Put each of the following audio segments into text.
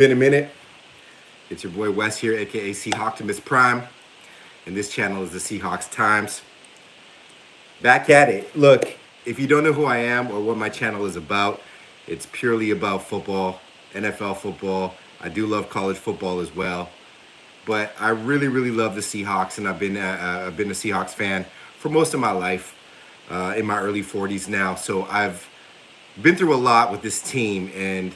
Been a minute. It's your boy Wes here, aka Seahawktopmist Prime, and this channel is the Seahawks Times. Back at it. Look, if you don't know who I am or what my channel is about, it's purely about football, NFL football. I do love college football as well, but I really love the Seahawks, and I've been a Seahawks fan for most of my life, in my early 40s now. So I've been through a lot with this team, and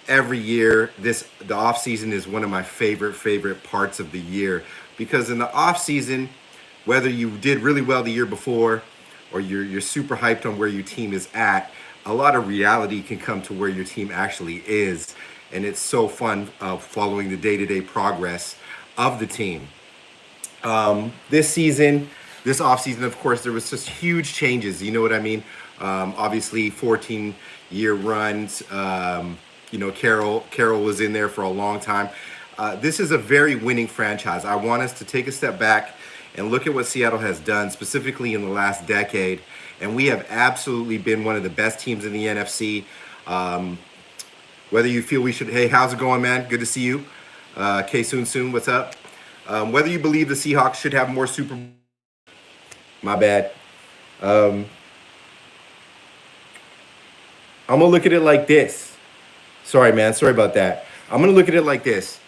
every year the off season is one of my favorite parts of the year, because in the off season, whether you did really well the year before or you're super hyped on where your team is at, a lot of reality can come to where your team actually is, and it's so fun following the day-to-day progress of the team. This season, this offseason, of course, there was just huge changes. You know what I mean? Obviously, 14-year runs. Carroll was in there for a long time. This is a very winning franchise. I want us to take a step back and look at what Seattle has done, specifically in the last decade. And we have absolutely been one of the best teams in the NFC. Whether you feel we should, hey, how's it going, man? Good to see you. K Soon, what's up? Whether you believe the Seahawks should have more Super, my bad. I'm gonna look at it like this. Sorry, man. Sorry about that. I'm gonna look at it like this.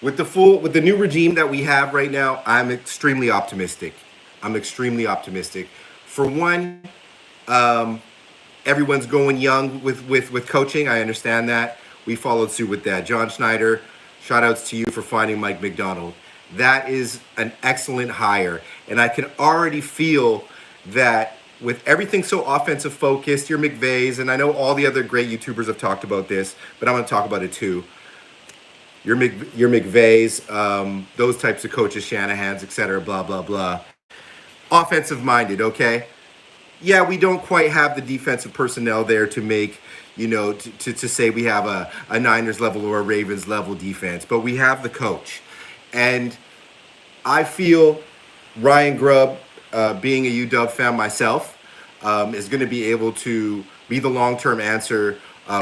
With the new regime that we have right now, I'm extremely optimistic. I'm extremely optimistic. For one, everyone's going young with coaching. I understand that. We followed suit with that. John Schneider, shout outs to you for finding Mike McDonald. That is an excellent hire. And I can already feel that with everything so offensive focused, your McVays, and I know all the other great YouTubers have talked about this, but I'm going to talk about it too. Your McVays, those types of coaches, Shanahan's, etc., blah, blah, blah. Offensive minded, okay? Yeah, we don't quite have the defensive personnel there to make, to say we have a Niners level or a Ravens level defense, but we have the coach. And I feel Ryan Grubb, being a UW fan myself, is going to be able to be the long-term answer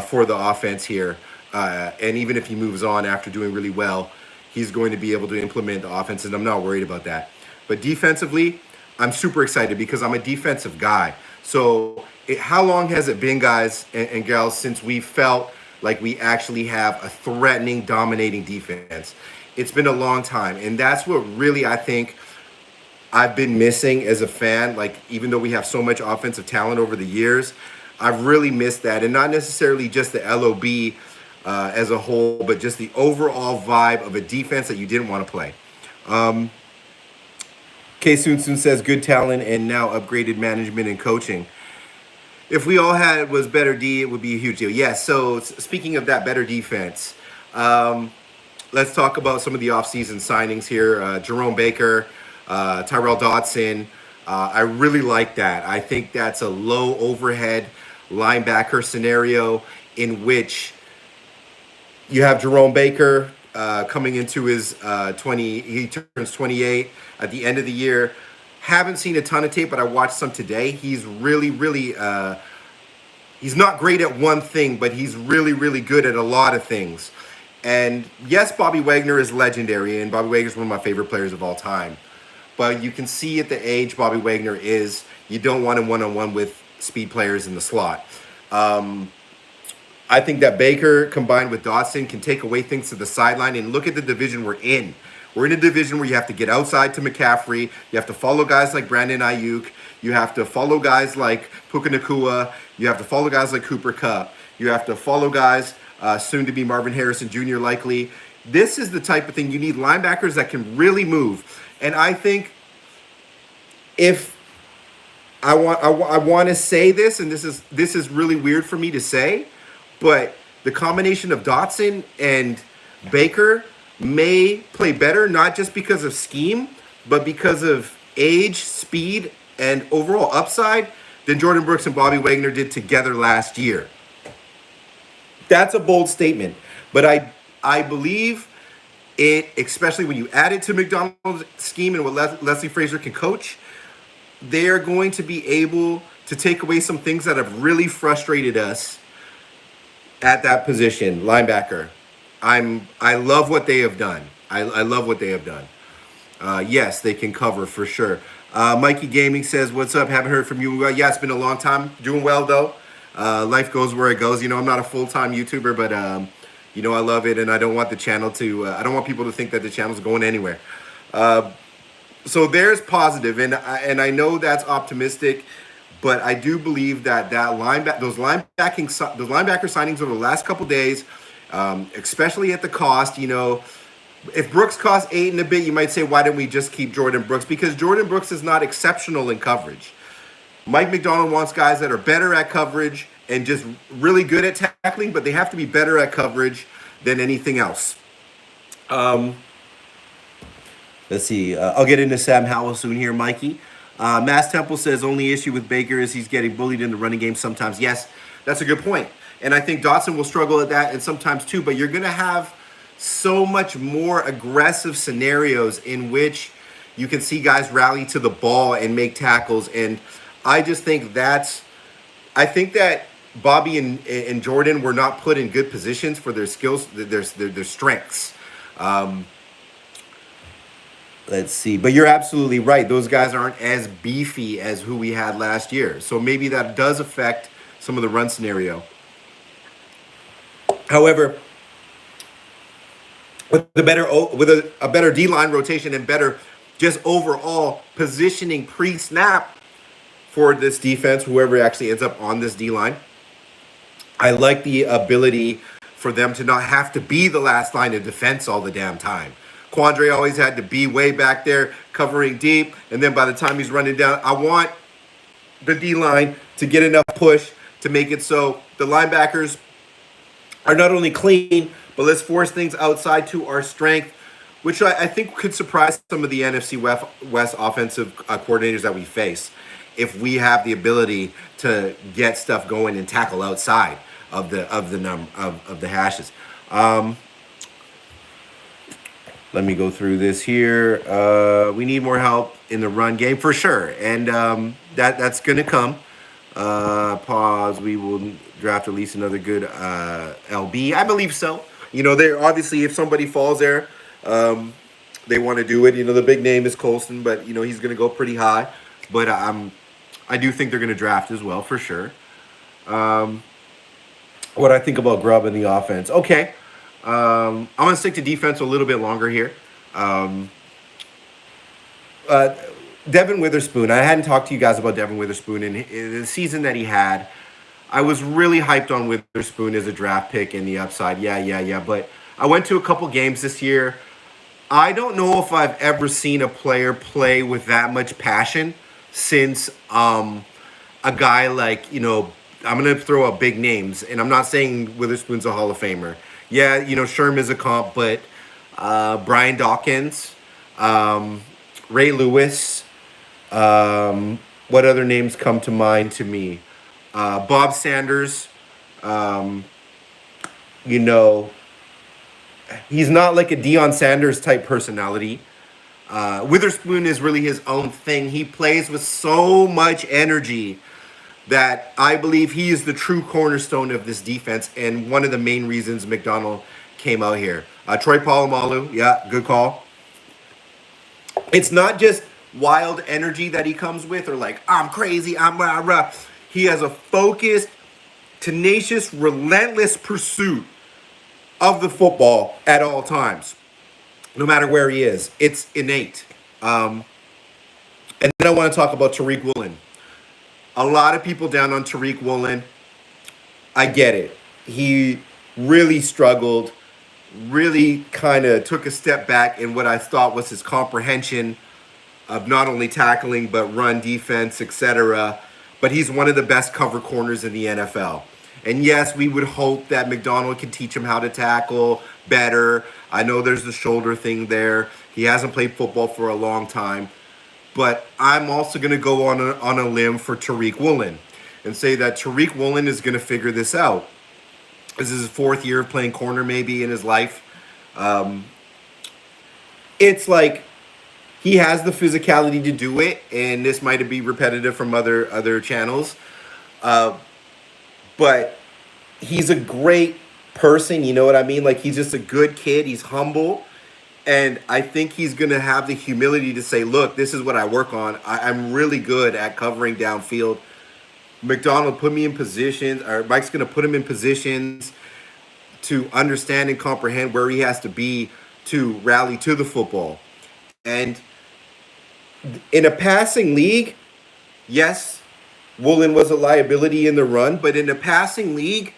for the offense here. And even if he moves on after doing really well, he's going to be able to implement the offense, and I'm not worried about that. But defensively, I'm super excited because I'm a defensive guy. So how long has it been, guys and gals, since we felt like we actually have a threatening, dominating defense? It's been a long time, and that's what really I think I've been missing as a fan. Like, even though we have so much offensive talent over the years, I've really missed that. And not necessarily just the LOB as a whole, but just the overall vibe of a defense that you didn't want to play. K Soon says good talent and now upgraded management and coaching. If we all had was better D, it would be a huge deal. Yes, so speaking of that better defense, let's talk about some of the offseason signings here. Jerome Baker, Tyrell Dodson. I really like that. I think that's a low overhead linebacker scenario in which you have Jerome Baker coming into his he turns 28 at the end of the year. Haven't seen a ton of tape, but I watched some today. He's really he's not great at one thing, but he's really good at a lot of things. And yes, Bobby Wagner is legendary, and Bobby Wagner is one of my favorite players of all time. But you can see at the age Bobby Wagner is, you don't want him one-on-one with speed players in the slot. I think that Baker combined with Dodson can take away things to the sideline. And look at the division we're in. We're in a division where you have to get outside to McCaffrey. You have to follow guys like Brandon Ayuk. You have to follow guys like Puka Nacua. You have to follow guys like Cooper Kupp. You have to follow guys, soon to be Marvin Harrison Jr. likely. This is the type of thing you need, linebackers that can really move. And I think if I want to say this, and this is really weird for me to say, but the combination of Dotson and Baker may play better, not just because of scheme, but because of age, speed, and overall upside than Jordan Brooks and Bobby Wagner did together last year. That's a bold statement, but I believe it, especially when you add it to McDonald's scheme and what Leslie Frazier can coach, they are going to be able to take away some things that have really frustrated us at that position, linebacker. I love what they have done. I love what they have done. Yes, they can cover for sure. Mikey Gaming says, "What's up? Haven't heard from you. Yeah, it's been a long time. Doing well though. Life goes where it goes. You know, I'm not a full-time YouTuber, but you know, I love it, and I don't want the channel to. I don't want people to think that the channel's going anywhere. So there's positive, and I know that's optimistic, but I do believe that those linebacker signings over the last couple days, especially at the cost, you know. If Brooks costs 8 and a bit, you might say, why didn't we just keep Jordan Brooks? Because Jordan Brooks is not exceptional in coverage. Mike Macdonald wants guys that are better at coverage and just really good at tackling, but they have to be better at coverage than anything else. Let's see. I'll get into Sam Howell soon here, Mikey. Mass Temple says, only issue with Baker is he's getting bullied in the running game sometimes. Yes, that's a good point. And I think Dotson will struggle at that and sometimes too, but you're going to have so much more aggressive scenarios in which you can see guys rally to the ball and make tackles. And I just think I think that Bobby and Jordan were not put in good positions for their skills, their strengths. Let's see. But you're absolutely right. Those guys aren't as beefy as who we had last year. So maybe that does affect some of the run scenario. However, with a better D-line rotation and better just overall positioning pre-snap for this defense, whoever actually ends up on this D-line, I like the ability for them to not have to be the last line of defense all the damn time. Quandre always had to be way back there covering deep, and then by the time he's running down, I want the D-line to get enough push to make it so the linebackers are not only clean, but let's force things outside to our strength, which I think could surprise some of the NFC West offensive coordinators that we face if we have the ability to get stuff going and tackle outside of the hashes. Let me go through this here. We need more help in the run game for sure, and that's going to come. Pause. We will draft at least another good LB. I believe so. You know, they're obviously, if somebody falls there, they want to do it. You know, the big name is Colston, but you know he's going to go pretty high. But I do think they're going to draft as well for sure. What I think about Grubb in the offense? Okay, I'm going to stick to defense a little bit longer here. Devin Witherspoon. I hadn't talked to you guys about Devin Witherspoon in the season that he had. I was really hyped on Witherspoon as a draft pick and the upside. Yeah. But I went to a couple games this year. I don't know if I've ever seen a player play with that much passion since a guy like, you know, I'm going to throw out big names. And I'm not saying Witherspoon's a Hall of Famer. Yeah, you know, Sherm is a comp, but Brian Dawkins, Ray Lewis, what other names come to mind to me? Bob Sanders, you know, he's not like a Deion Sanders type personality. Witherspoon is really his own thing. He plays with so much energy that I believe he is the true cornerstone of this defense and one of the main reasons McDonald came out here. Troy Polamalu, yeah, good call. It's not just wild energy that he comes with or like, I'm crazy, I'm rah, rah. He has a focused, tenacious, relentless pursuit of the football at all times, no matter where he is. It's innate. And then I want to talk about Tariq Woolen. A lot of people down on Tariq Woolen. I get it. He really struggled, really kind of took a step back in what I thought was his comprehension of not only tackling, but run defense, etc. But he's one of the best cover corners in the NFL. And yes, we would hope that McDonald can teach him how to tackle better. I know there's the shoulder thing there. He hasn't played football for a long time. But I'm also going to go on a limb for Tariq Woolen and say that Tariq Woolen is going to figure this out. This is his 4th year of playing corner maybe in his life. It's like he has the physicality to do it, and this might be repetitive from other channels. But he's a great person. You know what I mean? Like he's just a good kid. He's humble. And I think he's going to have the humility to say, look, this is what I work on. I'm really good at covering downfield. McDonald put me in positions, or Mike's going to put him in positions to understand and comprehend where he has to be to rally to the football. And in a passing league, yes, Woolen was a liability in the run, but in a passing league,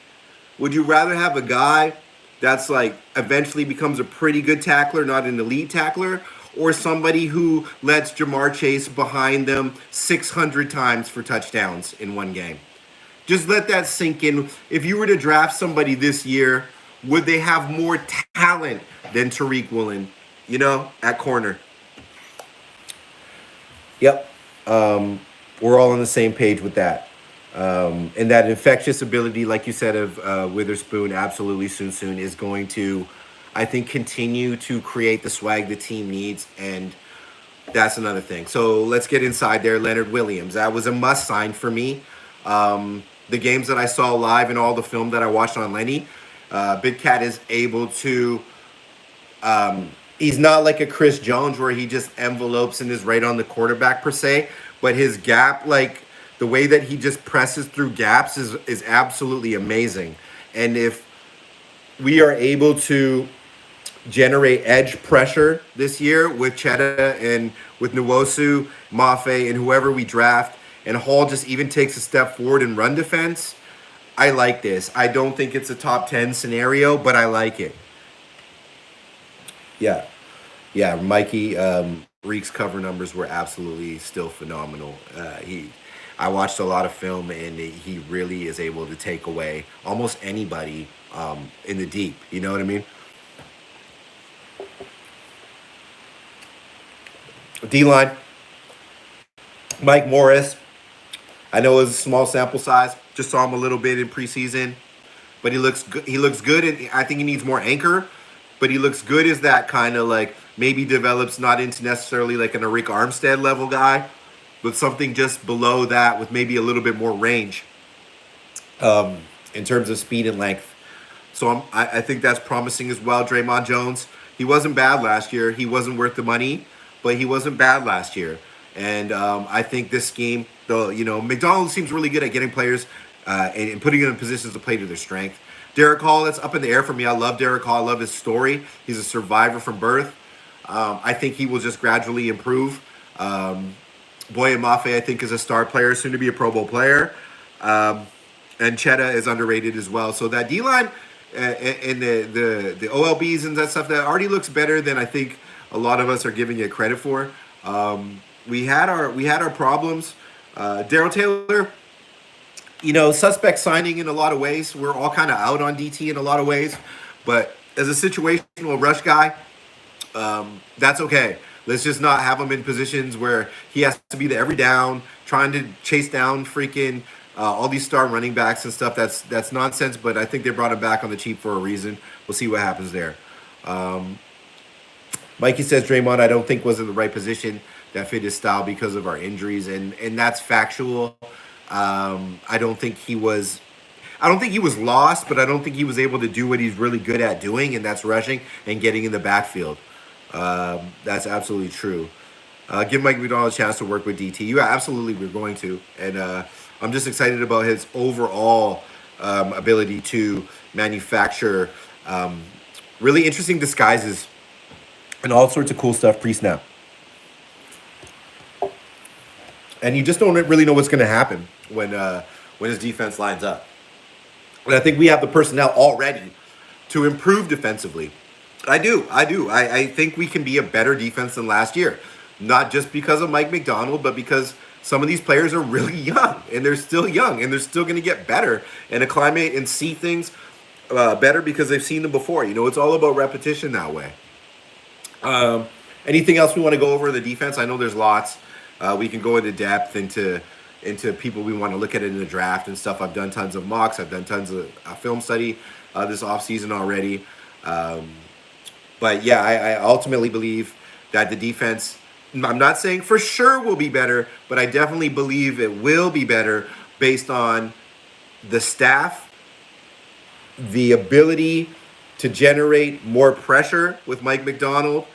would you rather have a guy that's like eventually becomes a pretty good tackler, not an elite tackler, or somebody who lets Jamar Chase behind them 600 times for touchdowns in one game? Just let that sink in. If you were to draft somebody this year, would they have more talent than Tariq Woolen, at corner? Yep. We're all on the same page with that. And that infectious ability, like you said, of Witherspoon, absolutely soon is going to, I think, continue to create the swag the team needs. And that's another thing. So let's get inside there. Leonard Williams. That was a must sign for me. The games that I saw live and all the film that I watched on Lenny, Big Cat is able to, he's not like a Chris Jones where he just envelopes and is right on the quarterback per se, but his gap, like the way that he just presses through gaps is absolutely amazing. And if we are able to generate edge pressure this year with Cheddar and with Nwosu, Mafe, and whoever we draft, and Hall just even takes a step forward in run defense, I like this. I don't think it's a top 10 scenario, but I like it. Yeah. Yeah, Mikey, Reek's cover numbers were absolutely still phenomenal. I watched a lot of film, and he really is able to take away almost anybody in the deep. You know what I mean? D-line, Mike Morris. I know it was a small sample size. Just saw him a little bit in preseason, but he looks good. He looks good, and I think he needs more anchor. But he looks good as that kind of like maybe develops not into necessarily like an Arik Armstead level guy, but something just below that with maybe a little bit more range in terms of speed and length. So I think that's promising as well. Draymond Jones, he wasn't bad last year. He wasn't worth the money, but he wasn't bad last year. And I think this scheme, though, McDonald seems really good at getting players and putting them in positions to play to their strength. Derek Hall, that's up in the air for me. I love Derek Hall. I love his story. He's a survivor from birth. I think he will just gradually improve. Boye Mafe, I think, is a star player, soon to be a Pro Bowl player. And Chetta is underrated as well. So that D-line and the OLBs and that stuff, that already looks better than I think a lot of us are giving it credit for. We had our problems. Darryl Taylor, suspect signing in a lot of ways. We're all kind of out on DT in a lot of ways. But as a situational rush guy, that's okay. Let's just not have him in positions where he has to be the every down, trying to chase down freaking all these star running backs and stuff. That's nonsense, but I think they brought him back on the cheap for a reason. We'll see what happens there. Mikey says Draymond, I don't think was in the right position that fit his style because of our injuries, and that's factual. I don't think he was lost, but I don't think he was able to do what he's really good at doing, and that's rushing and getting in the backfield. That's absolutely true. Give Mike McDonald a chance to work with DT. Yeah, absolutely, we're going to. And I'm just excited about his overall ability to manufacture really interesting disguises and all sorts of cool stuff pre-snap. And you just don't really know what's going to happen when his defense lines up. And I think we have the personnel already to improve defensively. I do. I think we can be a better defense than last year. Not just because of Mike McDonald, but because some of these players are really young. And they're still young. And they're still going to get better and acclimate and see things better because they've seen them before. It's all about repetition that way. Anything else we want to go over the defense? I know there's lots. We can go into depth into people we want to look at in the draft and stuff. I've done tons of mocks. I've done tons of film study this offseason already. But yeah, I ultimately believe that the defense, I'm not saying for sure will be better, but I definitely believe it will be better based on the staff the ability to generate more pressure with Mike McDonald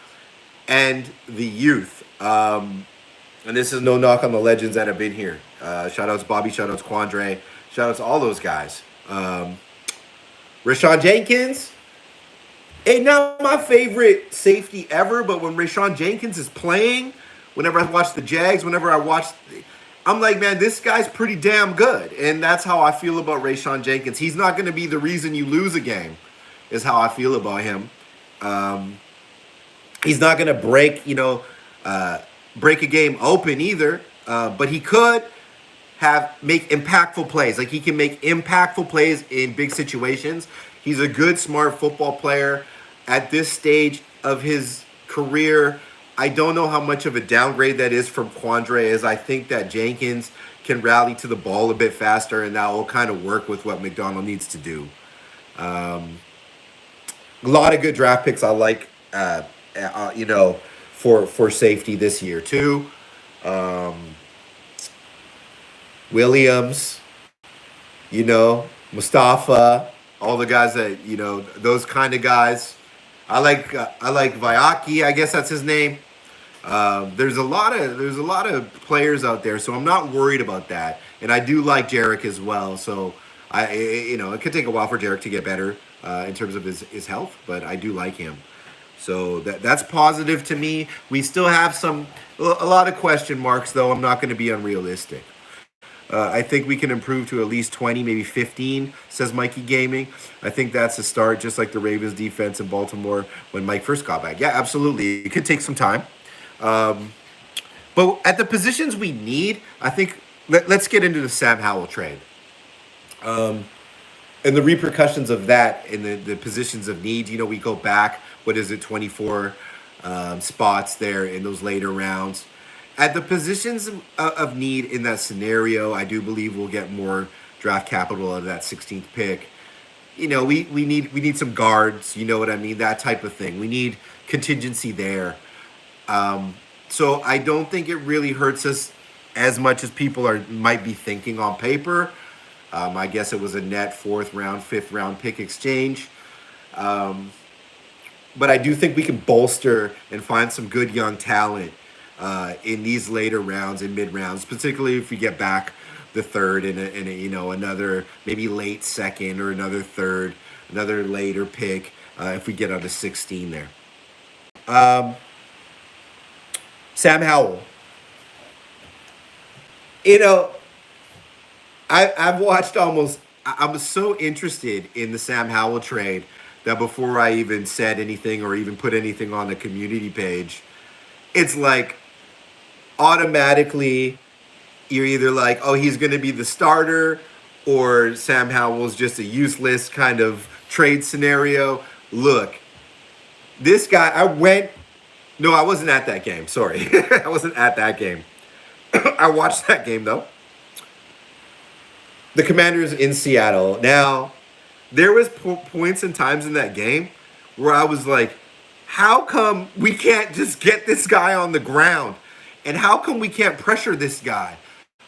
and the youth. And this is no knock on the legends that have been here. Shout outs Bobby, shout outs Quandre, shout outs all those guys. Rashawn Jenkins ain't not my favorite safety ever, but when Rashawn Jenkins is playing, whenever I watch the Jags, I'm like, man, this guy's pretty damn good. And that's how I feel about Rashawn Jenkins. He's not going to be the reason you lose a game, is how I feel about him. He's not going to break a game open either, but he could make impactful plays. Like, he can make impactful plays in big situations. He's a good, smart football player. At this stage of his career, I don't know how much of a downgrade that is from Quandre, as I think that Jenkins can rally to the ball a bit faster, and that will kind of work with what McDonald needs to do. A lot of good draft picks I like, for safety this year too. Williams, Mustafa, all the guys that, those kind of guys. I like Viaki, I guess that's his name. There's a lot of players out there, so I'm not worried about that. And I do like Jarek as well. So it could take a while for Jarek to get better in terms of his health, but I do like him. So that's positive to me. We still have a lot of question marks, though. I'm not going to be unrealistic. I think we can improve to at least 20, maybe 15, says Mikey Gaming. I think that's a start, just like the Ravens defense in Baltimore when Mike first got back. Yeah, absolutely. It could take some time. But at the positions we need, I think let's get into the Sam Howell trade. And the repercussions of that in the positions of need. We go back, 24 spots there in those later rounds. At the positions of need in that scenario, I do believe we'll get more draft capital out of that 16th pick. We need some guards, you know what I mean? That type of thing. We need contingency there. So I don't think it really hurts us as much as people might be thinking on paper. I guess it was a net 4th round, 5th round pick exchange. But I do think we can bolster and find some good young talent in these later rounds and mid rounds, particularly if we get back the third and another maybe late second or another third, another later pick if we get out of 16 there. Sam Howell. I've watched I was so interested in the Sam Howell trade that before I even said anything or even put anything on the community page, it's like automatically you're either like, oh, he's going to be the starter, or Sam Howell's just a useless kind of trade scenario. Look, this guy, I wasn't at that game. Sorry. I wasn't at that game. I watched that game, though. The Commanders in Seattle. Now, there was points and times in that game where I was like, how come we can't just get this guy on the ground? And how come we can't pressure this guy?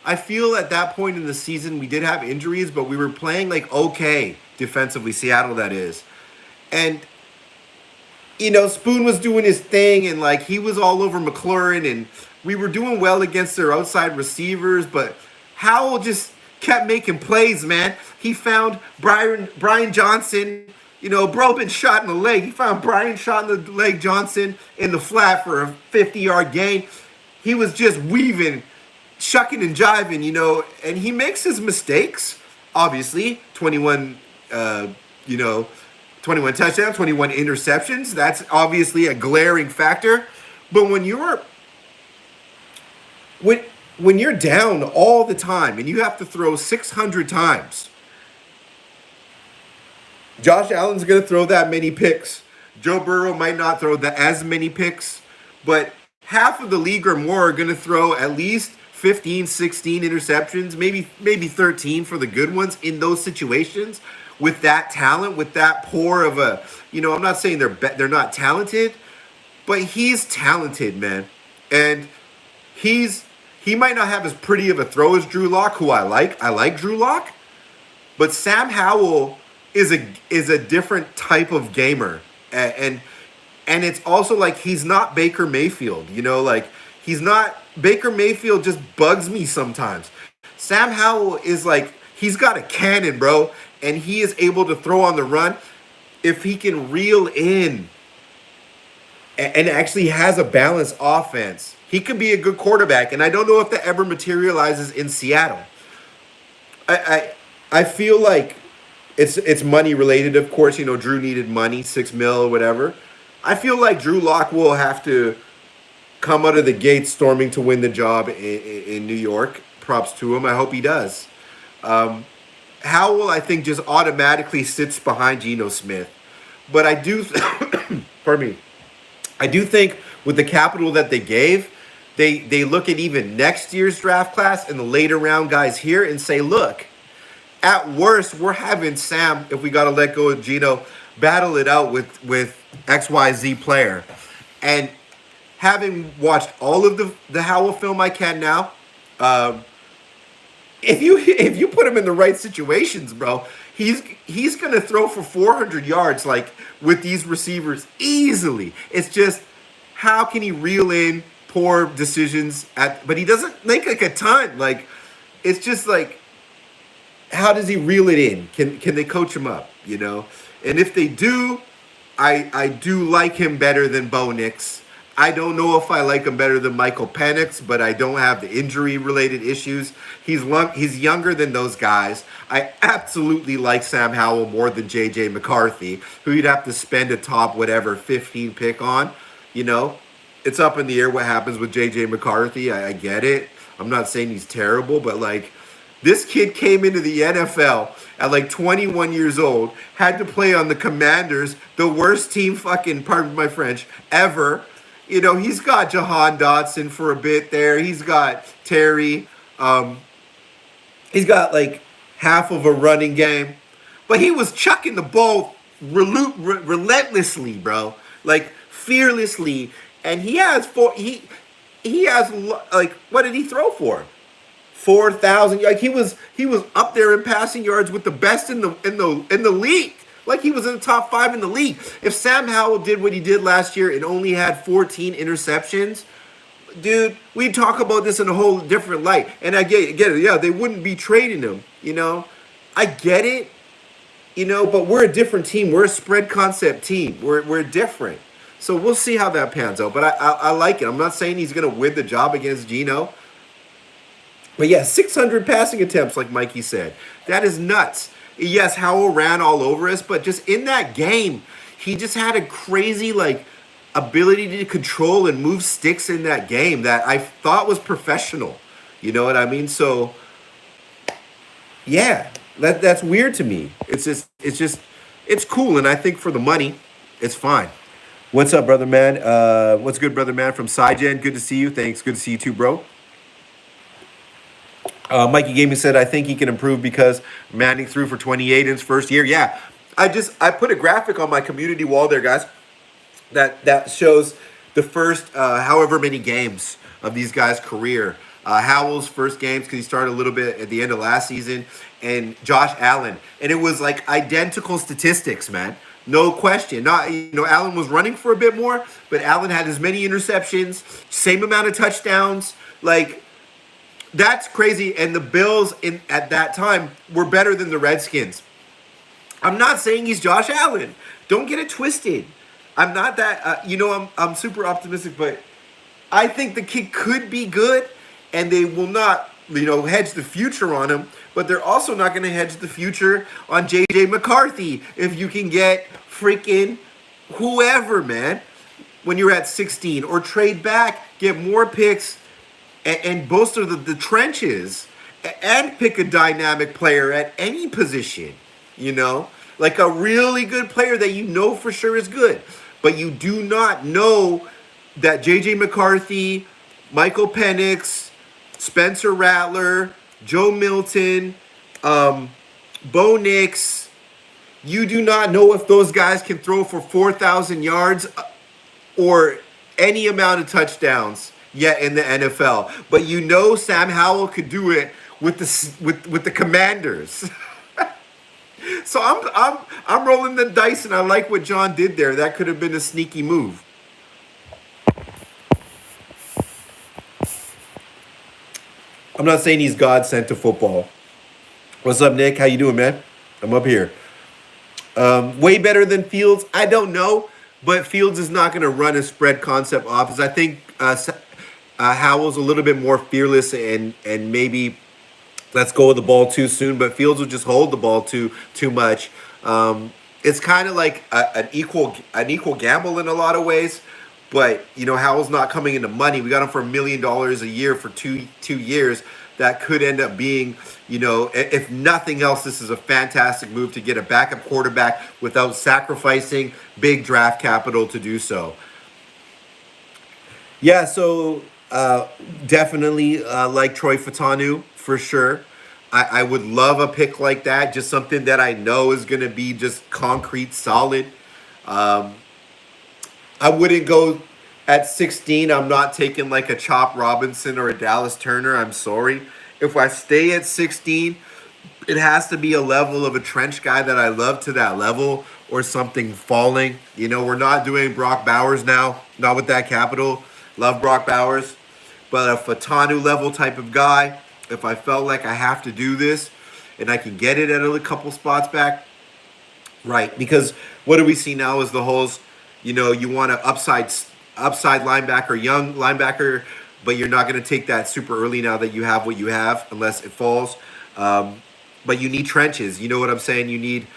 I feel at that point in the season we did have injuries, but we were playing okay defensively, Seattle that is. And Spoon was doing his thing, and he was all over McLaurin, and we were doing well against their outside receivers, but Howell just kept making plays, man. He found Brian Johnson, bro been shot in the leg. He found Brian shot in the leg Johnson in the flat for a 50-yard gain. He was just weaving, shucking and jiving, and he makes his mistakes, obviously. 21 touchdowns, 21 interceptions. That's obviously a glaring factor. But when you're down all the time and you have to throw 600 times, Josh Allen's going to throw that many picks. Joe Burrow might not throw as many picks, but half of the league or more are going to throw at least 15, 16 interceptions, maybe 13 for the good ones in those situations. With that talent, with that poor of a, I'm not saying they're not talented, but he's talented, man. And he might not have as pretty of a throw as Drew Lock, who I like. I like Drew Lock. But Sam Howell is a different type of gamer, and it's also like he's not Baker Mayfield, like he's not Baker Mayfield just bugs me sometimes. Sam Howell is like he's got a cannon, bro, and he is able to throw on the run if he can reel in and actually has a balanced offense. He could be a good quarterback, and I don't know if that ever materializes in Seattle. I feel like it's money related, of course. Drew needed money, 6 mil, whatever. I feel like Drew Lock will have to come out of the gate storming to win the job in New York. Props to him. I hope he does. Howell, I think, just automatically sits behind Geno Smith. But I do, pardon me, I do think with the capital that they gave, they look at even next year's draft class and the later round guys here and say, look, at worst, we're having Sam, if we got to let go of Geno, battle it out with XYZ player. And having watched all of the Howell film I can now, if you put him in the right situations, bro, he's gonna throw for 400 yards like with these receivers easily. It's just how can he reel in poor decisions but he doesn't make like a ton. Like it's just like how does he reel it in? Can they coach him up? And if they do, I do like him better than Bo Nix. I don't know if I like him better than Michael Penix, but I don't have the injury-related issues. He's younger than those guys. I absolutely like Sam Howell more than J.J. McCarthy, who you'd have to spend a top, 15 pick on. It's up in the air what happens with J.J. McCarthy. I get it. I'm not saying he's terrible, but, this kid came into the NFL at 21 years old, had to play on the Commanders, the worst team pardon my French, ever. He's got Jahan Dotson for a bit there. He's got Terry. He's got half of a running game. But he was chucking the ball relentlessly, bro. Fearlessly. And he has what did he throw for? 4,000. He was up there in passing yards with the best in the league. He was in the top 5 in the league. If Sam Howell did what he did last year and only had 14 interceptions, dude, we'd talk about this in a whole different light. And I get it. Yeah, they wouldn't be trading him. I get it. But we're a different team. We're a spread concept team. We're different. So we'll see how that pans out. But I like it. I'm not saying he's going to win the job against Geno. But yeah, 600 passing attempts, like Mikey said. That is nuts. Yes, Howell ran all over us, but just in that game, he just had a crazy, ability to control and move sticks in that game that I thought was professional. You know what I mean? So, yeah, that's weird to me. It's cool, and I think for the money, it's fine. What's up, brother man? What's good, brother man from SciGen? Good to see you. Thanks. Good to see you too, bro. Mikey Gaming said, I think he can improve because Manning threw for 28 in his first year. Yeah, I put a graphic on my community wall there, guys, that shows the first however many games of these guys' career. Howell's first games, because he started a little bit at the end of last season, and Josh Allen. And it was identical statistics, man. No question. Allen was running for a bit more, but Allen had as many interceptions, same amount of touchdowns. That's crazy, and the Bills at that time were better than the Redskins. I'm not saying he's Josh Allen. Don't get it twisted. I'm not that. I'm super optimistic, but I think the kid could be good, and they will not, hedge the future on him. But they're also not going to hedge the future on J.J. McCarthy if you can get freaking whoever, man, when you're at 16, or trade back, get more picks. And bolster the trenches and pick a dynamic player at any position, a really good player that for sure is good. But you do not know that J.J. McCarthy, Michael Penix, Spencer Rattler, Joe Milton, Bo Nix, you do not know if those guys can throw for 4,000 yards or any amount of touchdowns yet in the NFL. But Sam Howell could do it with the Commanders. So I'm rolling the dice, and I like what John did there. That could have been a sneaky move. I'm not saying he's God sent to football. What's up, Nick? How you doing, man? I'm up here. Way better than Fields? I don't know, but Fields is not going to run a spread concept offense. I think Howell's a little bit more fearless and maybe let's go with the ball too soon. But Fields will just hold the ball too much. It's kind of like an equal gamble in a lot of ways. But Howell's not coming into money. We got him for $1 million a year for two years. That could end up being, if nothing else, this is a fantastic move to get a backup quarterback without sacrificing big draft capital to do so. Yeah, so definitely like Troy Fatanu for sure. I would love a pick like that, just something that I know is going to be just concrete, solid. I wouldn't go at 16. I'm not taking like a Chop Robinson or a Dallas Turner. I'm sorry. If I stay at 16, it has to be a level of a trench guy that I love to that level or something falling. We're not doing Brock Bowers now, not with that capital. Love Brock Bowers. But a Fatanu level type of guy, if I felt like I have to do this and I can get it at a couple spots back, right? Because what do we see now is the holes, you want to upside linebacker, young linebacker, but you're not going to take that super early now that you have what you have unless it falls. But you need trenches. You know what I'm saying? We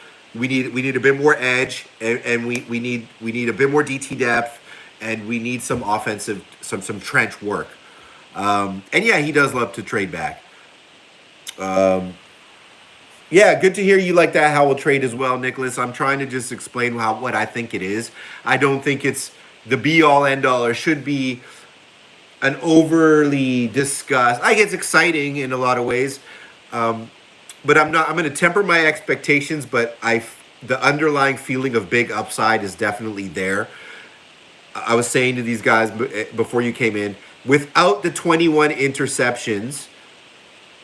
need a bit more edge, and we need a bit more DT depth, and we need some offensive, some trench work. And yeah, he does love to trade back. Yeah, good to hear you like that Howell trade as well, Nicholas. I'm trying to just explain what I think it is. I don't think it's the be-all, end-all, or should be an overly discussed. I guess it's exciting in a lot of ways, but I'm going to temper my expectations. But the underlying feeling of big upside is definitely there. I was saying to these guys before you came in, without the 21 interceptions,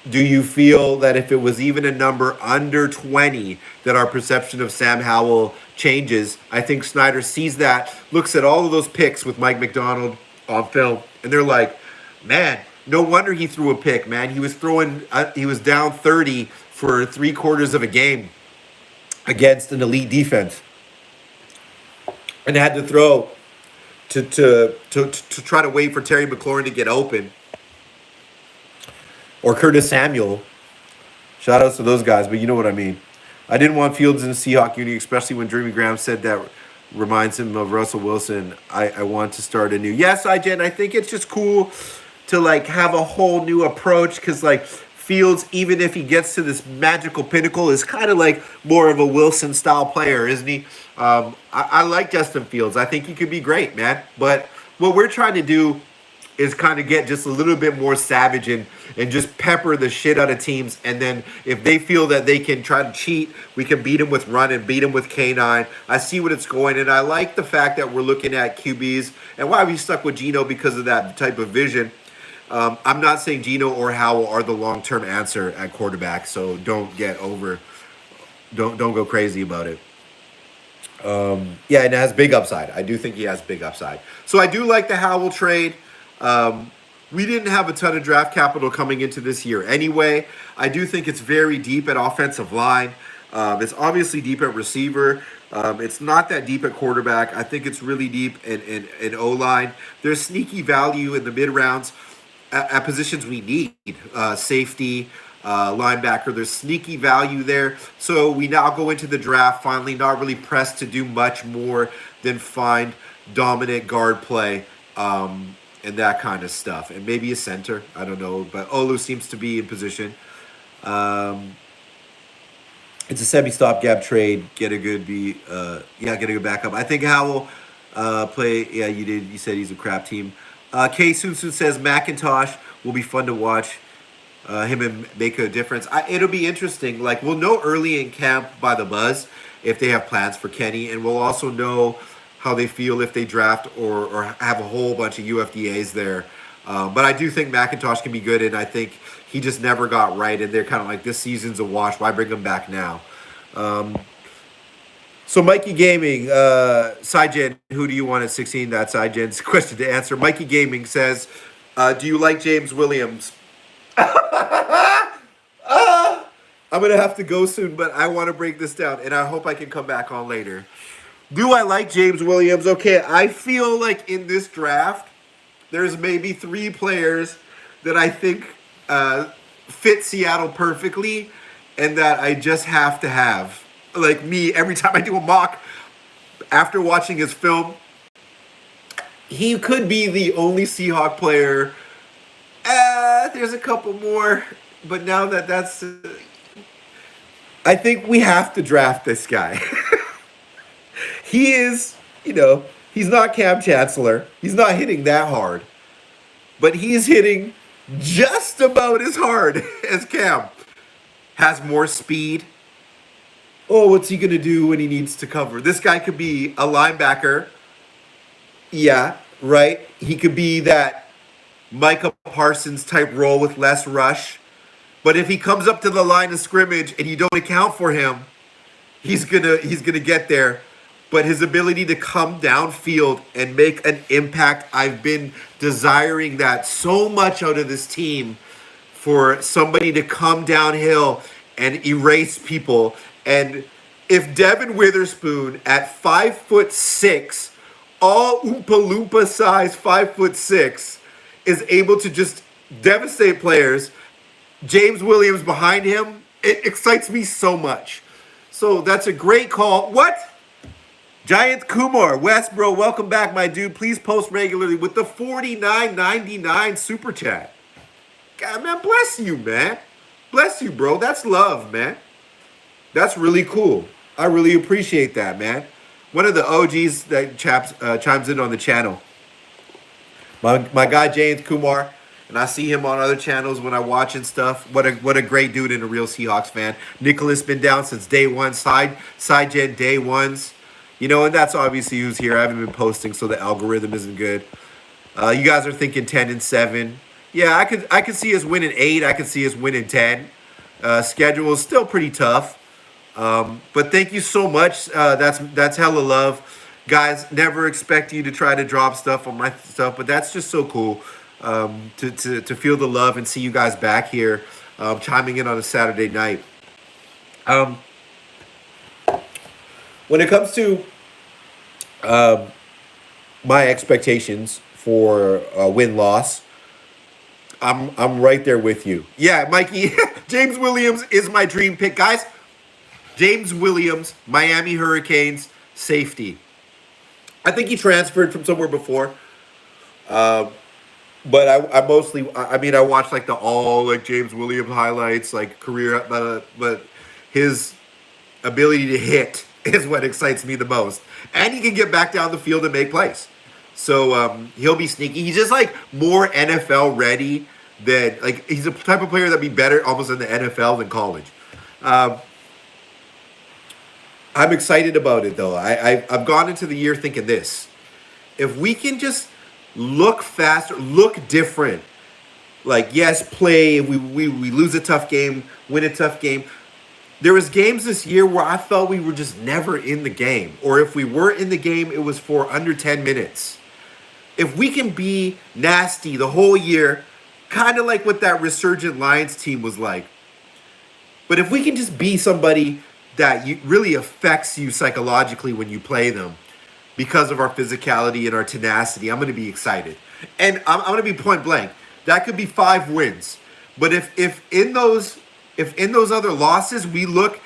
do you feel that if it was even a number under 20, that our perception of Sam Howell changes? I think Snyder sees that, looks at all of those picks with Mike McDonald on film, and they're like, man, no wonder he threw a pick, man. He was down 30 for 3/4 of a game against an elite defense, and had to throw to try to wait for Terry McLaurin to get open. Or Curtis Samuel. Shout outs to those guys, but you know what I mean. I didn't want Fields in the Seahawk uni, especially when Jimmy Graham said that reminds him of Russell Wilson. I want to start anew. Yes, I think it's just cool to like have a whole new approach, because like Fields, even if he gets to this magical pinnacle, is kind of like more of a Wilson style player, isn't he? I like Justin Fields. I think he could be great, man. But what we're trying to do is kind of get just a little bit more savage and just pepper the shit out of teams. And then if they feel that they can try to cheat, we can beat them with run and beat them with K9. I see what it's going. And I like the fact that we're looking at QBs and why we stuck with Geno because of that type of vision. I'm not saying Geno or Howell are the long-term answer at quarterback. So don't go crazy about it. Yeah, and it has big upside. I do think he has big upside. So I do like the Howell trade. We didn't have a ton of draft capital coming into this year anyway. I do think it's very deep at offensive line. It's obviously deep at receiver. It's not that deep at quarterback. I think it's really deep in O-line. There's sneaky value in the mid-rounds at positions we need. Safety, linebacker. There's sneaky value there. So we now go into the draft finally not really pressed to do much more than find dominant guard play. And that kind of stuff. And maybe a center. I don't know. But Olu seems to be in position. It's a semi-stopgap trade. Get a good backup. I think Howell play. Yeah, you did. You said he's a crap team. K Soon says McIntosh will be fun to watch. Him and make a difference. It'll be interesting. Like, we'll know early in camp by the buzz if they have plans for Kenny. And we'll also know how they feel if they draft or have a whole bunch of UFDAs there. But I do think McIntosh can be good, and I think he just never got right, and they're kind of like, this season's a wash. Why bring him back now? So Mikey Gaming, Sygen, who do you want at 16? That's Sygen's question to answer. Mikey Gaming says, do you like James Williams? I'm gonna have to go soon, but I want to break this down, and I hope I can come back on later. Do I like James Williams? Okay, I feel like in this draft, there's maybe 3 players that I think fit Seattle perfectly, and that I just have to have. Like me, every time I do a mock, after watching his film, he could be the only Seahawk player. There's a couple more, but now that that's, I think we have to draft this guy. He is, he's not Cam Chancellor. He's not hitting that hard, but he's hitting just about as hard as Cam. Has more speed. Oh, what's he going to do when he needs to cover? This guy could be a linebacker. Yeah, right. He could be that Micah Parsons type role with less rush. But if he comes up to the line of scrimmage and you don't account for him, he's gonna get there. But his ability to come downfield and make an impact, I've been desiring that so much out of this team, for somebody to come downhill and erase people. And if Devin Witherspoon at 5'6", all Oompa Loompa size 5'6", is able to just devastate players, James Williams behind him, it excites me so much. So that's a great call. What? Giant Kumar, West, bro, welcome back, my dude. Please post regularly with the $49.99 super chat. God, man, bless you, man. Bless you, bro. That's love, man. That's really cool. I really appreciate that, man. One of the OGs that chimes in on the channel. My guy, James Kumar, and I see him on other channels when I watch and stuff. What a great dude and a real Seahawks fan. Nicholas been down since day one. Side gen day ones. And that's obviously who's here. I haven't been posting, so the algorithm isn't good. You guys are thinking 10-7. Yeah, I could see us winning 8. I could see us winning 10. Schedule is still pretty tough. But thank you so much. That's hella love. Guys, never expect you to try to drop stuff on my stuff, but that's just so cool to feel the love and see you guys back here chiming in on a Saturday night. When it comes to my expectations for win-loss, I'm right there with you. Yeah, Mikey, James Williams is my dream pick. Guys, James Williams, Miami Hurricanes, safety. I think he transferred from somewhere before. But I mostly, I watched like James Williams highlights, like career, but his ability to hit is what excites me the most. And he can get back down the field and make plays. So he'll be sneaky. He's just like more NFL ready than, like, he's a type of player that'd be better almost in the NFL than college. I'm excited about it though. I've gone into the year thinking this. If we can just look faster, look different, like, yes, play, we lose a tough game, win a tough game. There was games this year where I felt we were just never in the game. Or if we were in the game, it was for under 10 minutes. If we can be nasty the whole year, kind of like what that resurgent Lions team was like. But if we can just be somebody that really affects you psychologically when you play them because of our physicality and our tenacity, I'm going to be excited. And I'm going to be point blank. That could be 5 wins. But if in those other losses we look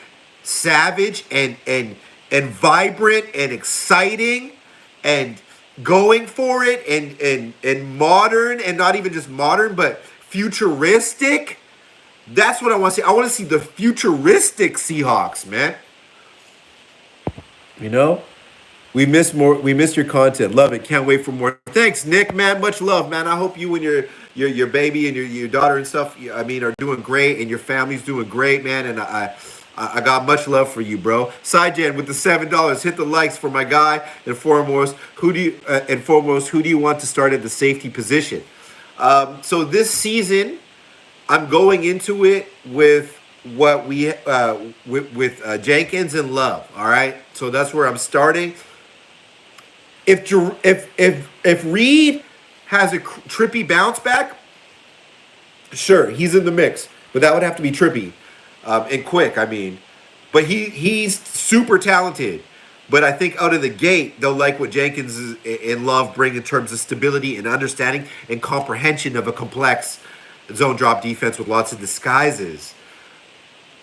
savage and vibrant and exciting and going for it and modern, and not even just modern but futuristic, that's what I want to see. I want to see the futuristic Seahawks, man. We missed your content. Love it. Can't wait for more. Thanks, Nick, man. Much love, man. I hope you and your baby and your daughter and stuff, are doing great, and your family's doing great, man. And I got much love for you, bro. Sidejan with the $7. Hit the likes for my guy. And foremost, who do you want to start at the safety position? So this season, I'm going into it with what we with Jenkins and Love. All right, so that's where I'm starting. If Reed has a trippy bounce back, sure, he's in the mix, but that would have to be trippy and quick. I mean, but he's super talented. But I think out of the gate, they'll like what Jenkins and Love bring in terms of stability and understanding and comprehension of a complex zone drop defense with lots of disguises.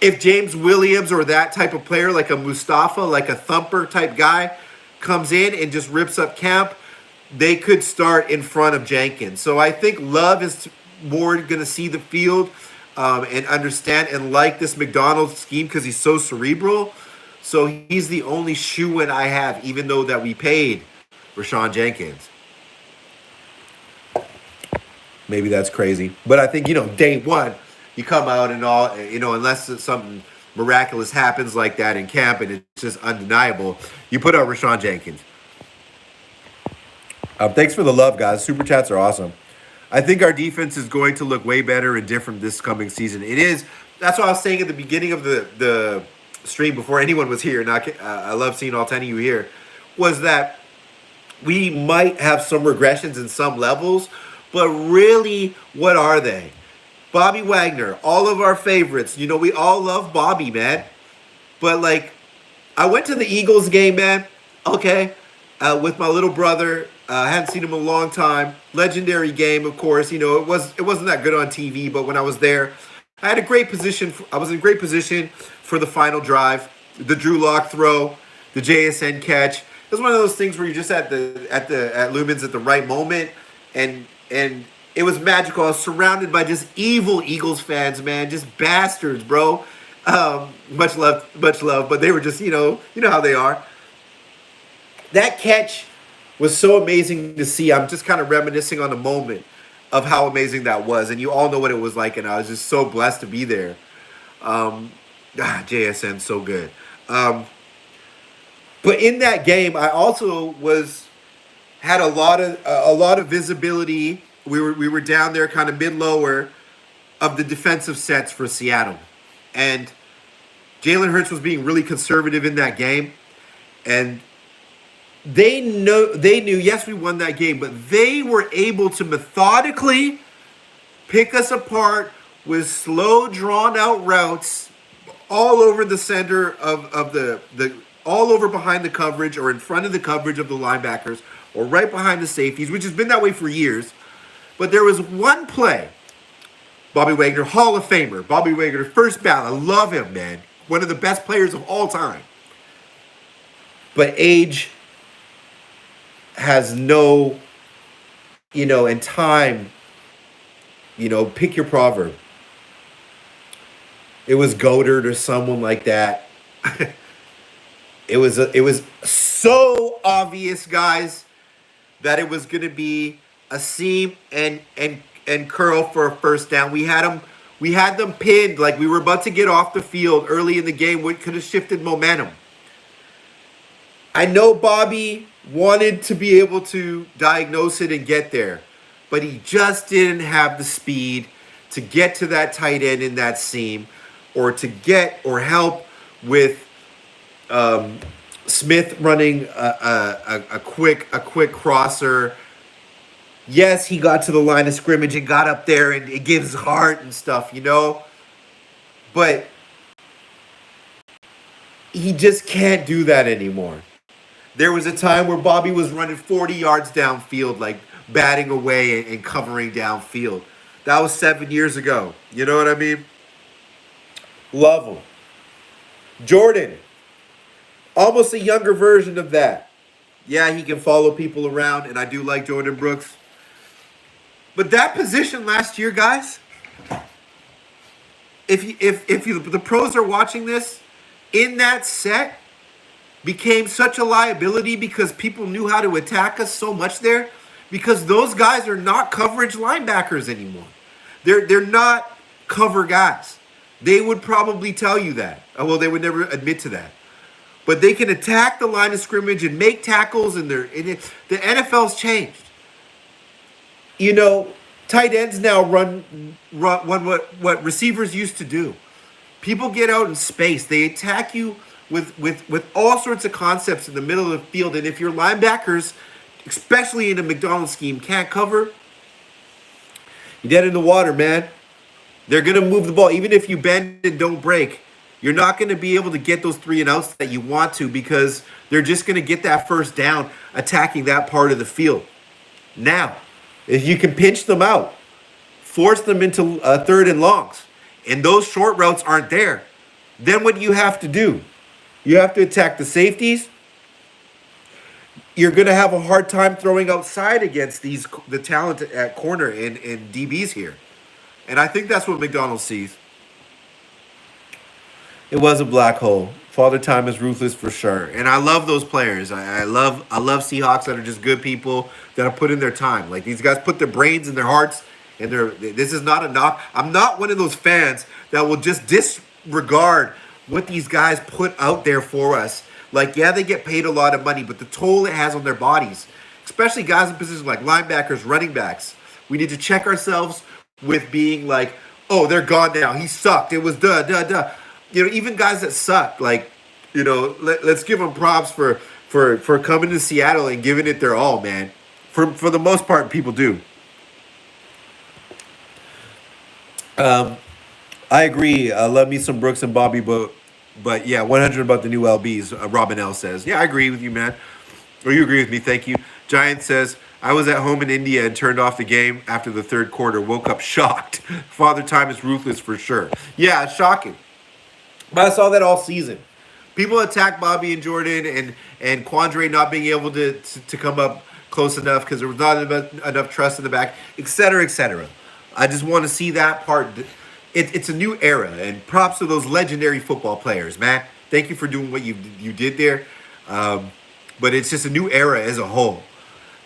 If James Williams or that type of player, like a Mustafa, like a thumper type guy, comes in and just rips up camp, they could start in front of Jenkins. So I think Love is more going to see the field and understand and like this McDonald's scheme because he's so cerebral. So he's the only shoe-in I have, even though that we paid Rashawn Jenkins. Maybe that's crazy. But I think, day one, you come out and all, unless something miraculous happens like that in camp and it's just undeniable, you put out Rashawn Jenkins. Thanks for the love, guys. Super chats are awesome. I think our defense is going to look way better and different this coming season. It is. That's what I was saying at the beginning of the stream before anyone was here. And I love seeing all 10 of you here. Was that we might have some regressions in some levels, but really, what are they? Bobby Wagner, all of our favorites. We all love Bobby, man. But, I went to the Eagles game, man, okay, with my little brother. I hadn't seen him in a long time. Legendary game, of course. It wasn't that good on TV, but when I was there, I had a great position. I was in great position for the final drive, the Drew Lock throw, the JSN catch. It was one of those things where you're just at Lumen's at the right moment, and it was magical. I was surrounded by just evil Eagles fans, man, just bastards, bro. Much love, but they were just, you know how they are. That catch was so amazing to see. I'm just kind of reminiscing on the moment of how amazing that was, and you all know what it was like, and I was just so blessed to be there. JSN, so good. But in that game, I also had a lot of visibility. We were down there, kind of mid-lower, of the defensive sets for Seattle, and Jalen Hurts was being really conservative in that game, and they knew. Yes, we won that game, but they were able to methodically pick us apart with slow, drawn-out routes all over the center of the all over behind the coverage or in front of the coverage of the linebackers or right behind the safeties, which has been that way for years. But there was one play. Bobby Wagner, Hall of Famer. Bobby Wagner, first ballot. I love him, man. One of the best players of all time. But age has no, and time, pick your proverb. It was Goddard or someone like that. It was so obvious, guys, that it was going to be a seam and curl for a first down. We had them pinned, like we were about to get off the field early in the game, which could have shifted momentum. I know Bobby wanted to be able to diagnose it and get there, but he just didn't have the speed to get to that tight end in that seam, or to get or help with Smith running a quick crosser. Yes, he got to the line of scrimmage and got up there and it gives heart and stuff, but he just can't do that anymore. There was a time where Bobby was running 40 yards downfield, like batting away and covering downfield. That was 7 years ago. You know what I mean? Love him. Jordan, almost a younger version of that. Yeah, he can follow people around, and I do like Jordan Brooks. But that position last year, guys, if the pros are watching this, in that set, became such a liability because people knew how to attack us so much there, because those guys are not coverage linebackers anymore. They're not cover guys. They would probably tell you that. Well, they would never admit to that. But they can attack the line of scrimmage and make tackles, and the NFL's changed. Tight ends now run what receivers used to do. People get out in space. They attack you with all sorts of concepts in the middle of the field. And if your linebackers, especially in a McDonald's scheme, can't cover, you're dead in the water, man. They're going to move the ball. Even if you bend and don't break, you're not going to be able to get those 3 and outs that you want to, because they're just going to get that first down attacking that part of the field. Now, if you can pinch them out, force them into 3rd and longs, and those short routes aren't there, then what do you have to do? You have to attack the safeties. You're going to have a hard time throwing outside against the talent at corner and DBs here. And I think that's what McDonald sees. It was a black hole. Father Time is ruthless for sure. And I love those players. I love Seahawks that are just good people that are put in their time. Like, these guys put their brains and their hearts, and this is not a knock. I'm not one of those fans that will just disregard what these guys put out there for us. Like, yeah, they get paid a lot of money, but the toll it has on their bodies, especially guys in positions like linebackers, running backs, we need to check ourselves with being like, oh, they're gone now. He sucked. It was duh. You know, even guys that suck, like, you know, let's give them props for coming to Seattle and giving it their all, man. For the most part, people do. I agree. I love me some Brooks and Bobby, but yeah, 100 about the new LBs. Robin L says, yeah, I agree with you, man. Or you agree with me? Thank you. Giant says, I was at home in India and turned off the game after the 3rd quarter. Woke up shocked. Father Time is ruthless for sure. Yeah, it's shocking. But I saw that all season. People attack Bobby and Jordan and Quandre not being able to come up close enough because there was not enough trust in the back, et cetera, et cetera. I just want to see that part. It's a new era, and props to those legendary football players, man. Thank you for doing what you did there. But it's just a new era as a whole.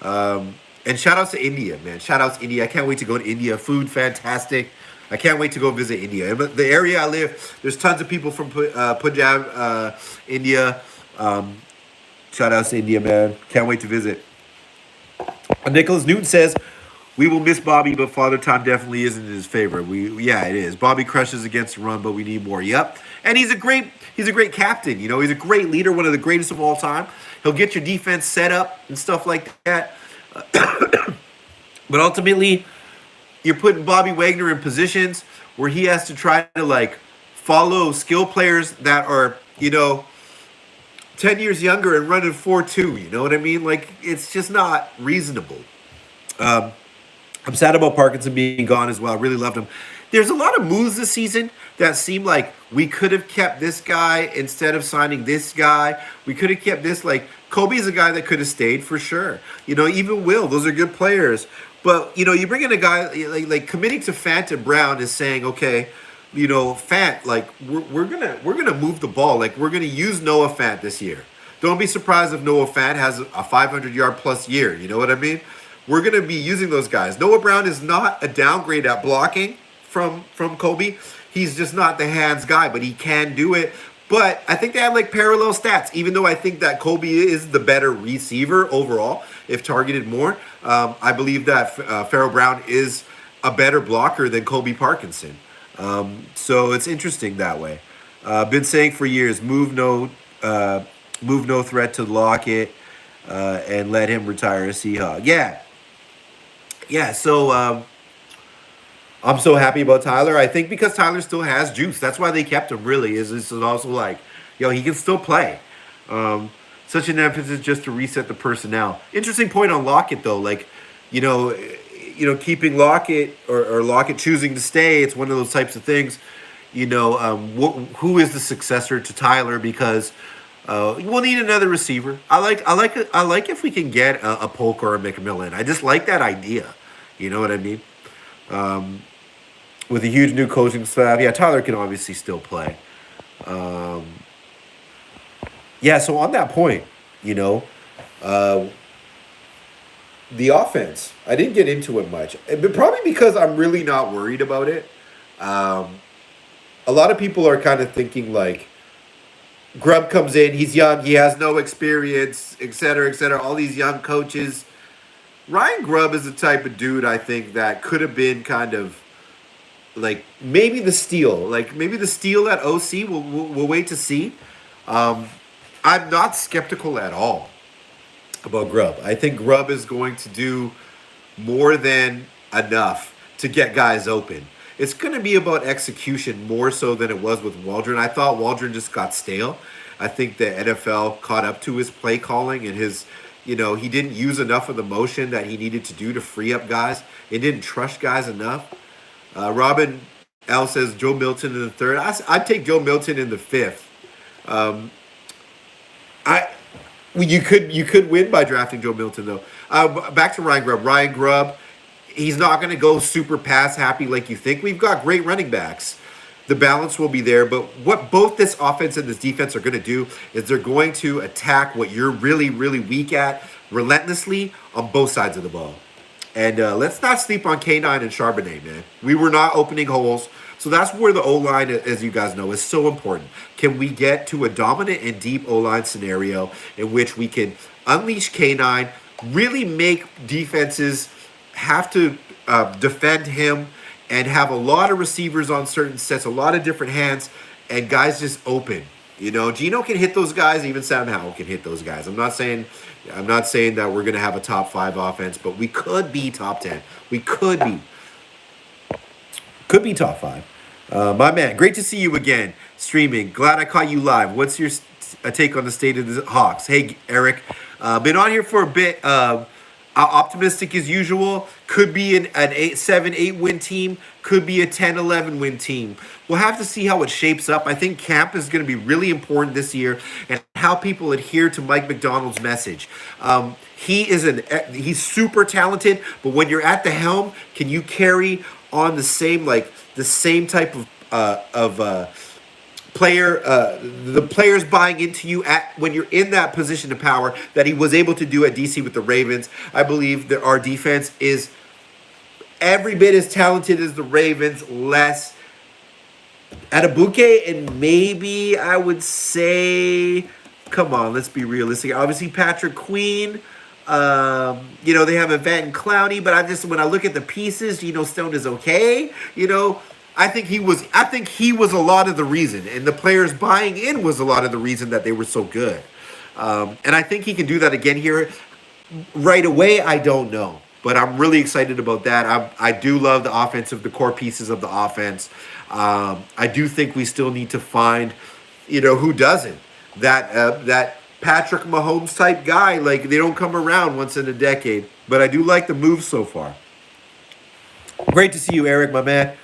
And shout outs to India, man. Shout outs to India. I can't wait to go to India. Food, fantastic. I can't wait to go visit India. But the area I live, there's tons of people from Punjab, India. Shout outs to India, man. Can't wait to visit. Nicholas Newton says, we will miss Bobby, but Father Time definitely isn't in his favor. Yeah, it is. Bobby crushes against the run, but we need more. Yep. And he's a great captain. You know, he's a great leader, one of the greatest of all time. He'll get your defense set up and stuff like that. But ultimately, you're putting Bobby Wagner in positions where he has to try to, like, follow skill players that are, you know, 10 years younger and running 4.2. You know what I mean? Like, it's just not reasonable. I'm sad about Parkinson being gone as well. I really loved him. There's a lot of moves this season that seem like we could have kept this guy instead of signing this guy. We could have kept this. Like, Kobe's a guy that could have stayed for sure. You know, even Will. Those are good players. But, you know, you bring in a guy like committing to Fant and Brown is saying, okay, you know, Fant, like, we're gonna move the ball. Like, we're gonna use Noah Fant this year. Don't be surprised if Noah Fant has a 500-yard plus year. You know what I mean? We're going to be using those guys. Noah Brown is not a downgrade at blocking from Kobe. He's just not the hands guy, but he can do it. But I think they have, like, parallel stats, even though I think that Kobe is the better receiver overall, if targeted more. I believe that Pharaoh Brown is a better blocker than Kobe Parkinson. So it's interesting that way. Been saying for years, move no threat to Lockett and let him retire a Seahawk. Yeah, so I'm so happy about Tyler. I think because Tyler still has juice. That's why they kept him, really. Is also like, yo, he can still play. Such an emphasis just to reset the personnel. Interesting point on Lockett, though. Like, you know, keeping Lockett or Lockett choosing to stay, it's one of those types of things. You know, who is the successor to Tyler? Because we'll need another receiver. I like if we can get a Polk or a McMillan. I just like that idea. You know what I mean? With a huge new coaching staff, yeah, Tyler can obviously still play. Yeah, so on that point, you know, the offense, I didn't get into it much, but probably because I'm really not worried about it. A lot of people are kind of thinking like, Grubb comes in, he's young, he has no experience, et cetera, all these young coaches. Ryan Grubb is the type of dude, I think, that could have been kind of like maybe the steal, at OC. We'll wait to see. Um, I'm not skeptical at all about Grubb. I think Grubb is going to do more than enough to get guys open. It's going to be about execution more so than it was with Waldron. I thought Waldron just got stale. I think the NFL caught up to his play calling and his, he didn't use enough of the motion that he needed to do to free up guys. He didn't trust guys enough. Robin L says Joe Milton in the third. I'd take Joe Milton in the fifth. Um, I you could win by drafting Joe Milton though. Back to Ryan Grubb. Ryan Grubb, he's not going to go super pass happy like you think. We've got great running backs. The balance will be there, but what both this offense and this defense are going to do is they're going to attack what you're really, really weak at relentlessly on both sides of the ball. And let's not sleep on K9 and Charbonnet, man. We were not opening holes. So that's where the O-line, as you guys know, is so important. Can we get to a dominant and deep O-line scenario in which we can unleash K9, really make defenses have to defend him, and have a lot of receivers on certain sets, a lot of different hands, and guys just open. Gino can hit those guys. Even Sam Howell can hit those guys. I'm not saying that we're going to have a top 5 offense, but we could be top 10. We could be top 5. My man, great to see you again streaming. Glad I caught you live. What's your take on the state of the Hawks? Hey, Eric, been on here for a bit. Optimistic as usual. Could be an 7-8 win team. Could be a 10-11 win team. We'll have to see how it shapes up. I think camp is going to be really important this year, and how people adhere to Mike Macdonald's message. He's super talented, but when you're at the helm, can you carry on the same type of player, the players buying into you when you're in that position of power that he was able to do at DC with the Ravens? I believe that our defense is every bit as talented as the Ravens, less Adebuke, and maybe I would say, come on, let's be realistic. Obviously, Patrick Queen. They have Event and Clowney, but when I look at the pieces, Stone is okay. I think he was a lot of the reason, and the players buying in was a lot of the reason that they were so good. And I think he can do that again here right away. I don't know, but I'm really excited about that. I do love the core pieces of the offense. I do think we still need to find, who doesn't, that Patrick Mahomes type guy. Like, they don't come around once in a decade, but I do like the moves so far. Great to see you, Eric, my man.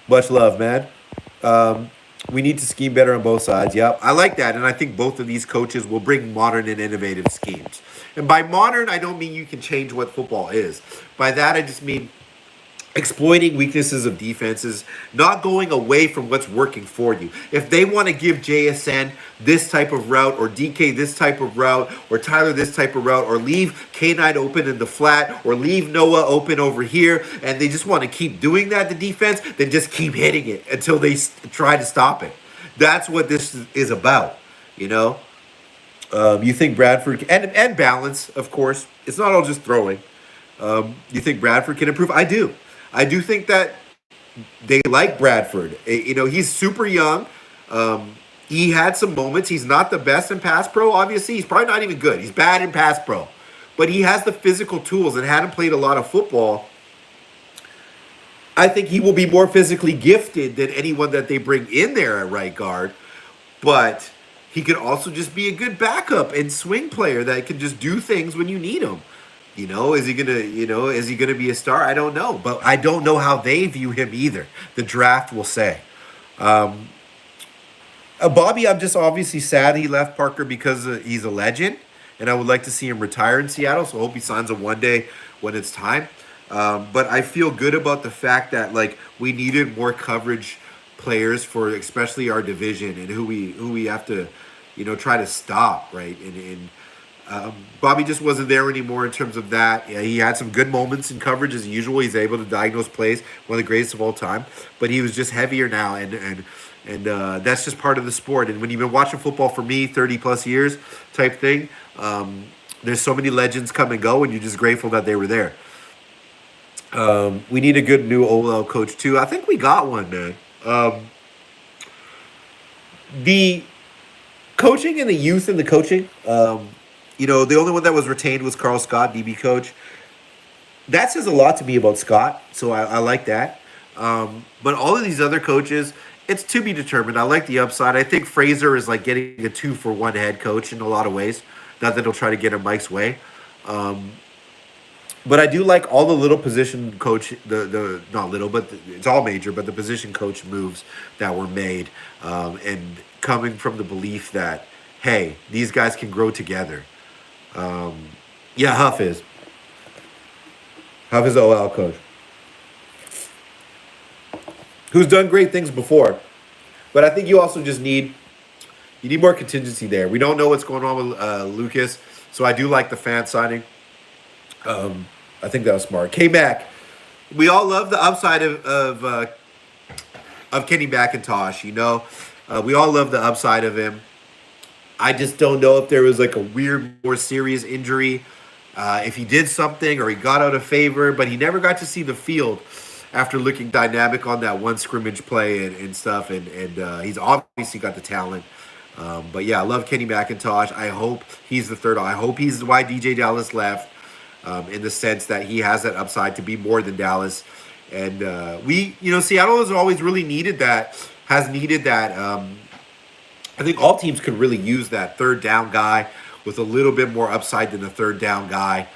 Much love, man. We need to scheme better on both sides. Yep, I like that. And I think both of these coaches will bring modern and innovative schemes. And by modern, I don't mean you can change what football is. By that, I just mean exploiting weaknesses of defenses, not going away from what's working for you. If they want to give JSN this type of route, or DK this type of route, or Tyler this type of route, or leave K9 open in the flat, or leave Noah open over here, and they just want to keep doing that, the defense, then just keep hitting it until they try to stop it. That's what this is about, You think Bradford, and balance, of course. It's not all just throwing. You think Bradford can improve? I do. I do think that they like Bradford. He's super young. He had some moments. He's not the best in pass pro, obviously. He's probably not even good. He's bad in pass pro. But he has the physical tools, and hadn't played a lot of football. I think he will be more physically gifted than anyone that they bring in there at right guard. But he could also just be a good backup and swing player that can just do things when you need him. Is he gonna be a star? I don't know, but I don't know how they view him either. The draft will say. Bobby, I'm just obviously sad he left Parker because he's a legend, and I would like to see him retire in Seattle. So I hope he signs him one day when it's time. But I feel good about the fact that we needed more coverage players for especially our division, and who we have to try to stop, right? And Bobby just wasn't there anymore in terms of that. Yeah, he had some good moments in coverage as usual. He's able to diagnose plays, one of the greatest of all time. But he was just heavier now, and that's just part of the sport. And when you've been watching football for me 30 plus years type thing, there's so many legends come and go, and you're just grateful that they were there. We need a good new OL coach too. I think we got one, man. The coaching and the youth and the coaching. The only one that was retained was Carl Scott, DB coach. That says a lot to me about Scott, so I like that. But all of these other coaches, it's to be determined. I like the upside. I think Fraser is like getting a 2-for-1 head coach in a lot of ways. Not that he'll try to get in Mike's way. But I do like all the little position coach, the not little, but it's all major, but the position coach moves that were made, and coming from the belief that, hey, these guys can grow together. Yeah, Huff is OL coach, who's done great things before, but I think you need more contingency there. We don't know what's going on with Lucas, so I do like the fan signing. I think that was smart. K Mac, we all love the upside of Kenny McIntosh. We all love the upside of him. I just don't know if there was like a weird, more serious injury, if he did something or he got out of favor, but he never got to see the field after looking dynamic on that one scrimmage play and stuff. And he's obviously got the talent. But yeah, I love Kenny McIntosh. I hope he's the third. I hope he's why DJ Dallas left, in the sense that he has that upside to be more than Dallas. And Seattle has always really needed that, has needed that. I think all teams could really use that third down guy with a little bit more upside than the third down guy.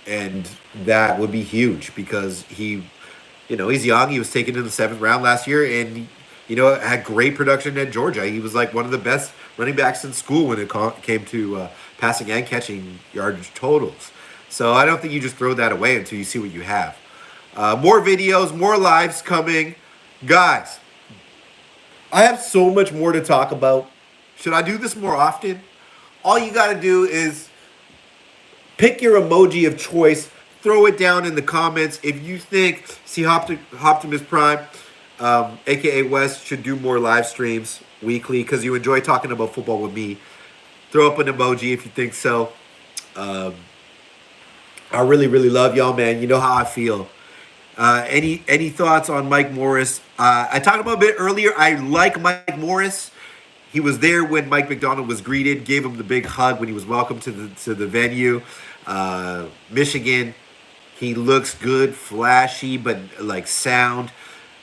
And that would be huge because he's young. He was taken in the 7th round last year and, had great production at Georgia. He was like one of the best running backs in school when it came to passing and catching yardage totals. So I don't think you just throw that away until you see what you have. More videos, more lives coming. Guys, I have so much more to talk about. Should I do this more often? All you got to do is pick your emoji of choice. Throw it down in the comments. If you think Seahawktopmist Prime, a.k.a. Wes, should do more live streams weekly because you enjoy talking about football with me, throw up an emoji if you think so. I really, really love y'all, man. You know how I feel. Any thoughts on Mike Morris? I talked about a bit earlier. I like Mike Morris. He was there when Mike McDonald was greeted, gave him the big hug when he was welcomed to the venue. Michigan, he looks good, flashy, but like sound.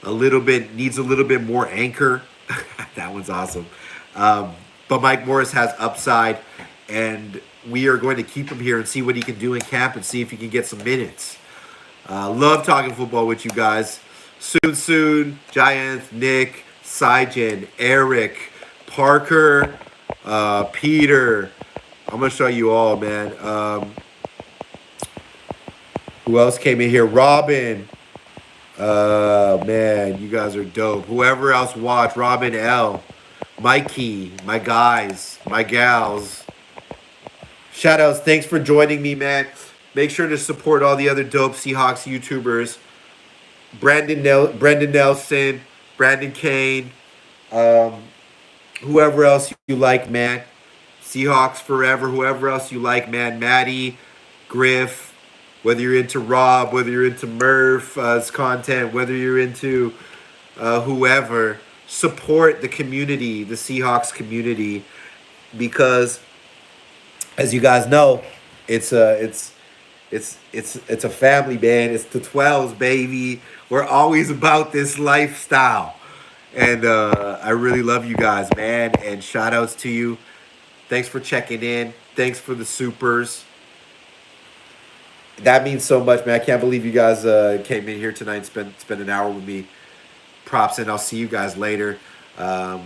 Needs a little bit more anchor. That one's awesome. But Mike Morris has upside, and we are going to keep him here and see what he can do in camp and see if he can get some minutes. Love talking football with you guys. Soon, Giants, Nick, Syjan, Eric, Parker, Peter. I'm going to show you all, man. Who else came in here? Robin. Man, you guys are dope. Whoever else watched, Robin L, Mikey, my guys, my gals. Shout outs. Thanks for joining me, man. Make sure to support all the other dope Seahawks YouTubers. Brendan Nelson, Brandon Kane, whoever else you like, man. Seahawks forever, whoever else you like, man. Maddie, Griff, whether you're into Rob, whether you're into Murph's content, whether you're into whoever, support the community, the Seahawks community, because as you guys know, it's a family, man. It's the 12s, baby. We're always about this lifestyle. And I really love you guys, man. And shout outs to you. Thanks for checking in. Thanks for the supers. That means so much, man. I can't believe you guys came in here tonight and spent an hour with me. Props, and I'll see you guys later. I'm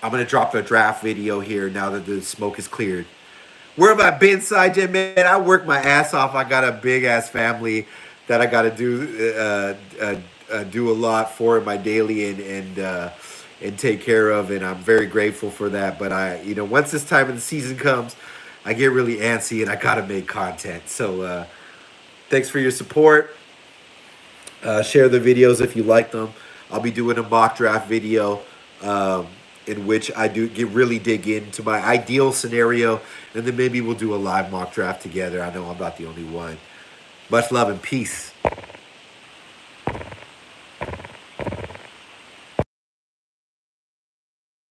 going to drop a draft video here now that the smoke is cleared. Where have I been, Syjan, man? I work my ass off. I got a big-ass family that I got to do a lot for in my daily and take care of, and I'm very grateful for that. But once this time of the season comes, I get really antsy, and I got to make content. So thanks for your support. Share the videos if you like them. I'll be doing a mock draft video in which I really dig into my ideal scenario, and then maybe we'll do a live mock draft together. I know I'm not the only one. Much love and peace.